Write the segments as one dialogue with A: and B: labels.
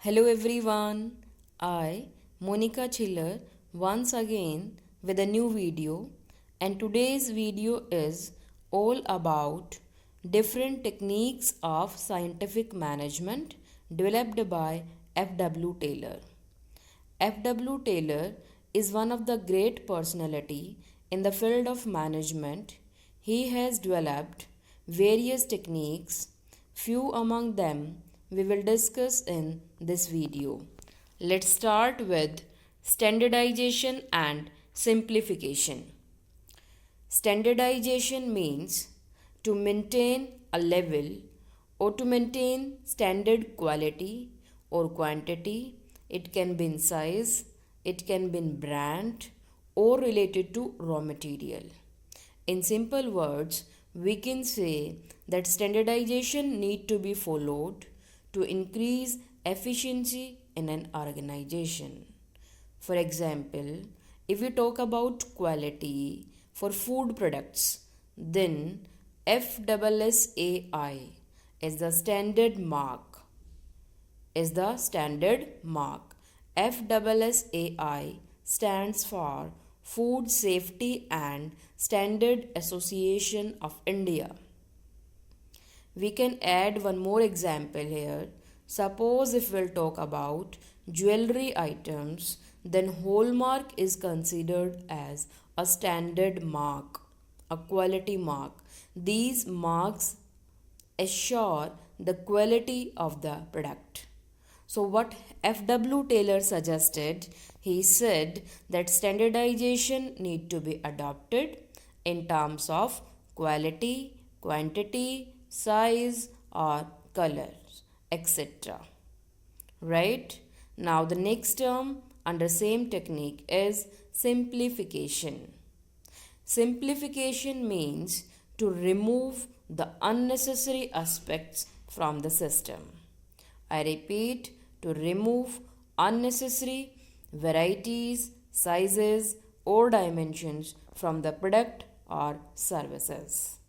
A: Hello everyone, I, Monica Chiller, once again with a new video, and today's video is all about different techniques of scientific management developed by F.W. Taylor. F.W. Taylor is one of the great personality in the field of management. He has developed various techniques. Few among them we will discuss in this video. Let's start with standardization and simplification. Standardization means to maintain a level or to maintain standard quality or quantity. It can be in size, it can be in brand or related to raw material. In simple words, we can say that standardization need to be followed to increase efficiency in an organization. For example, if we talk about quality for food products, then FSSAI is the standard mark. FSSAI stands for Food Safety and Standard Association of India. We can add one more example here. Suppose if we'll talk about jewelry items, then hallmark is considered as a standard mark, a quality mark. These marks assure the quality of the product. So what F.W. Taylor suggested, he said that standardization need to be adopted in terms of quality, quantity, size or colors, etc. Right? Now the next term under same technique is simplification. Simplification means to remove the unnecessary aspects from the system. I repeat, to remove unnecessary varieties, sizes or dimensions from the product or services.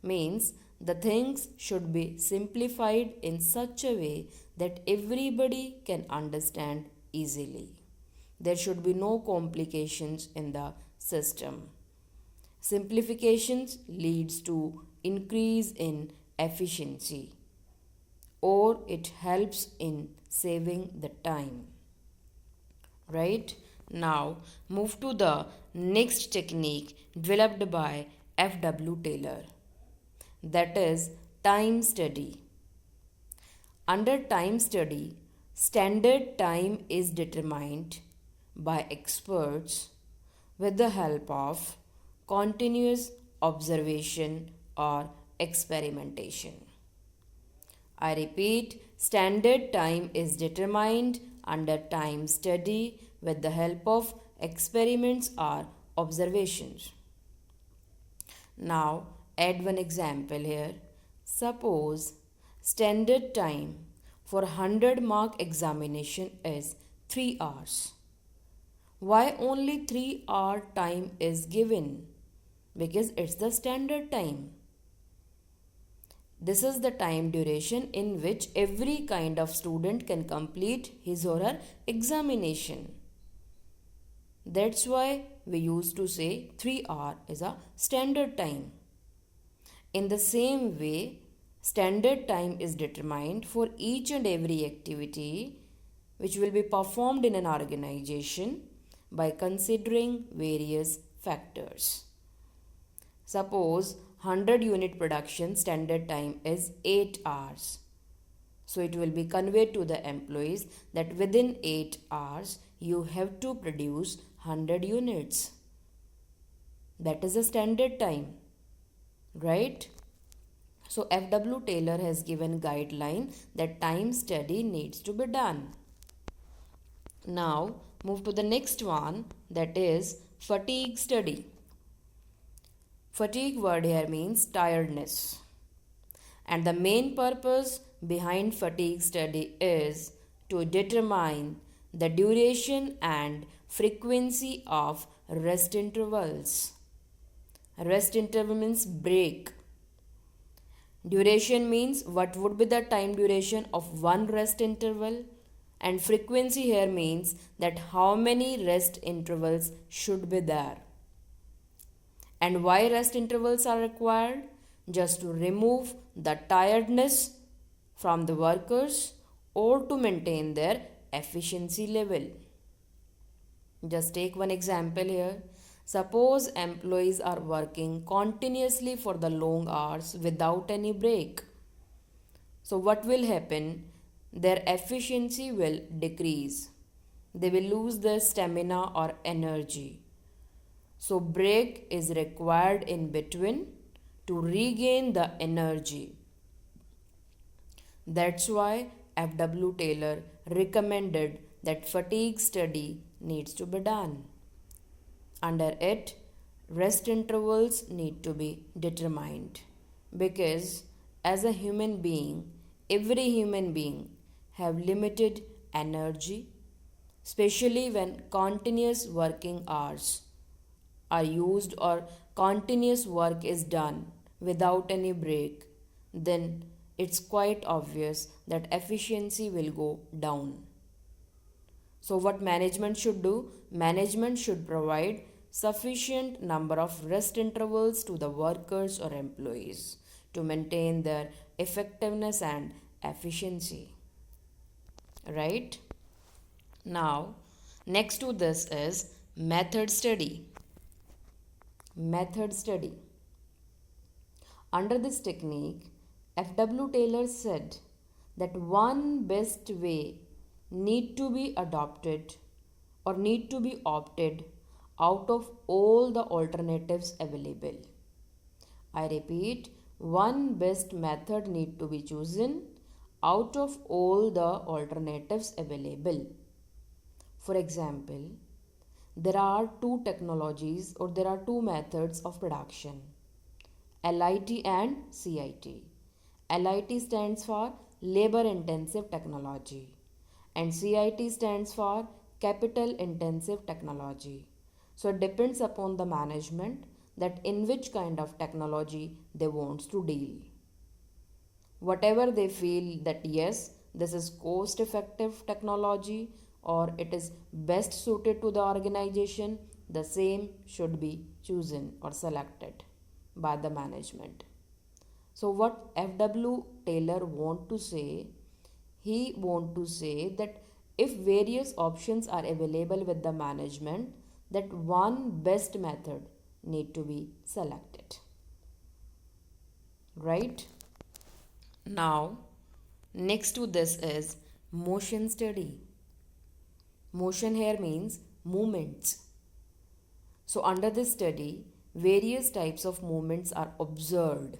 A: Means the things should be simplified in such a way that everybody can understand easily. There should be no complications in the system. Simplifications leads to increase in efficiency or it helps in saving the time. Right? Now move to the next technique developed by F.W. Taylor, that is time study. Under time study, standard time is determined by experts with the help of continuous observation or experimentation. I repeat, standard time is determined under time study with the help of experiments or observations. Now add one example here. Suppose standard time for 100 mark examination is 3 hours. Why only 3 hour time is given? Because it's the standard time. This is the time duration in which every kind of student can complete his or her examination. That's why we used to say 3 hours is a standard time. In the same way, standard time is determined for each and every activity which will be performed in an organization by considering various factors. Suppose 100 unit production standard time is 8 hours. So it will be conveyed to the employees that within 8 hours you have to produce 100 units. That is the standard time. Right? So F.W. Taylor has given guideline that time study needs to be done. Now move to the next one, that is fatigue study. Fatigue word here means tiredness. And the main purpose behind fatigue study is to determine the duration and frequency of rest intervals. Rest interval means break. Duration means what would be the time duration of one rest interval And frequency here means that how many rest intervals should be there. And why rest intervals are required? Just to remove the tiredness from the workers or to maintain their efficiency level. Just take one example here. Suppose employees are working continuously for the long hours without any break. So what will happen? Their efficiency will decrease. They will lose their stamina or energy. So break is required in between to regain the energy. That's why F.W. Taylor recommended that fatigue study needs to be done. Under it, rest intervals need to be determined because as a human being, every human being have limited energy, especially when continuous working hours are used or continuous work is done without any break, then it's quite obvious that efficiency will go down. So what management should do? Management should provide sufficient number of rest intervals to the workers or employees to maintain their effectiveness and efficiency. Right? Now, next to this is method study. Method study. Under this technique, F.W. Taylor said that one best way need to be adopted or need to be opted out of all the alternatives available. I repeat, one best method need to be chosen out of all the alternatives available. For example, there are two technologies or there are two methods of production, LIT and CIT. LIT stands for labor intensive technology and CIT stands for capital intensive technology. So it depends upon the management that in which kind of technology they want to deal. Whatever they feel that yes, this is cost effective technology or it is best suited to the organization, the same should be chosen or selected by the management. So what F.W. Taylor want to say, he want to say that if various options are available with the management, that one best method need to be selected. Right? Now, next to this is motion study. Motion here means movements. So under this study, various types of movements are observed.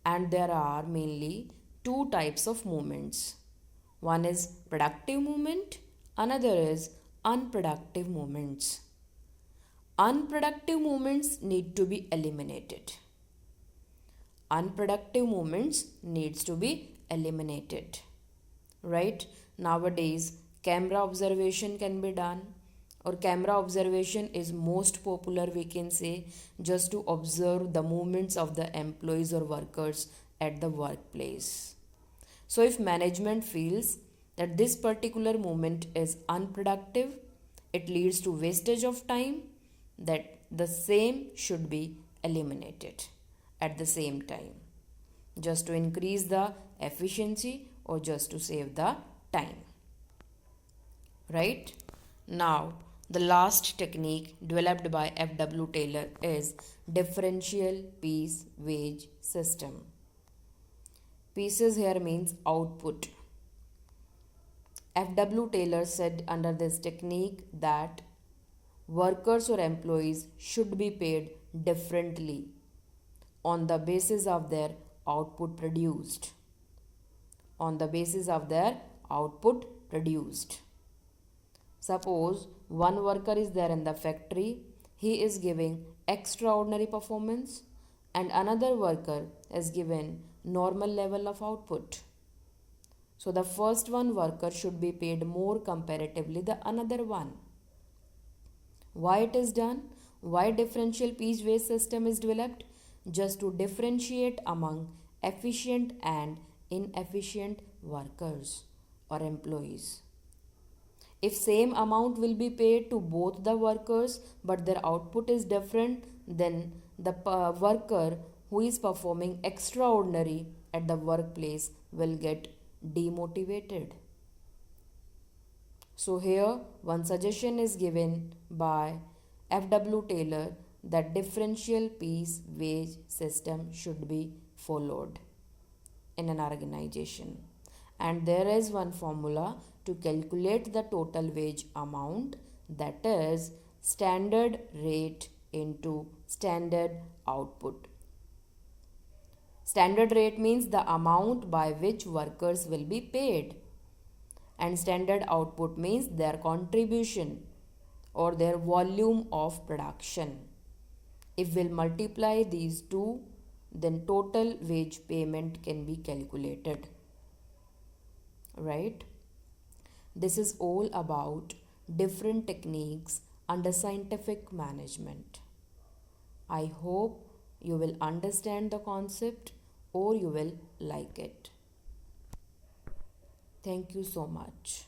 A: And there are mainly two types of movements. One is productive movement, another is unproductive movements. Unproductive movements need to be eliminated. Unproductive movements needs to be eliminated. Right? Nowadays, camera observation can be done or camera observation is most popular, we can say, just to observe the movements of the employees or workers at the workplace. So if management feels that this particular movement is unproductive, it leads to wastage of time, that the same should be eliminated at the same time, just to increase the efficiency or just to save the time. Right? Now, the last technique developed by F.W. Taylor is differential piece wage system. Pieces here means output. F.W. Taylor said under this technique that workers or employees should be paid differently on the basis of their output produced. On the basis of their output produced. Suppose one worker is there in the factory, he is giving extraordinary performance and another worker is given normal level of output. So the first one worker should be paid more comparatively the another one. Why it is done? Why differential piece wage system is developed? Just to differentiate among efficient and inefficient workers. or employees. If same amount will be paid to both the workers but their output is different, then the worker who is performing extraordinary at the workplace will get demotivated. So here one suggestion is given by F.W. Taylor that differential piece wage system should be followed in an organization. And there is one formula to calculate the total wage amount, that is standard rate into standard output. Standard rate means the amount by which workers will be paid, and standard output means their contribution or their volume of production. If we'll multiply these two, then total wage payment can be calculated. Right? This is all about different techniques under scientific management. I hope you will understand the concept or you will like it. Thank you so much.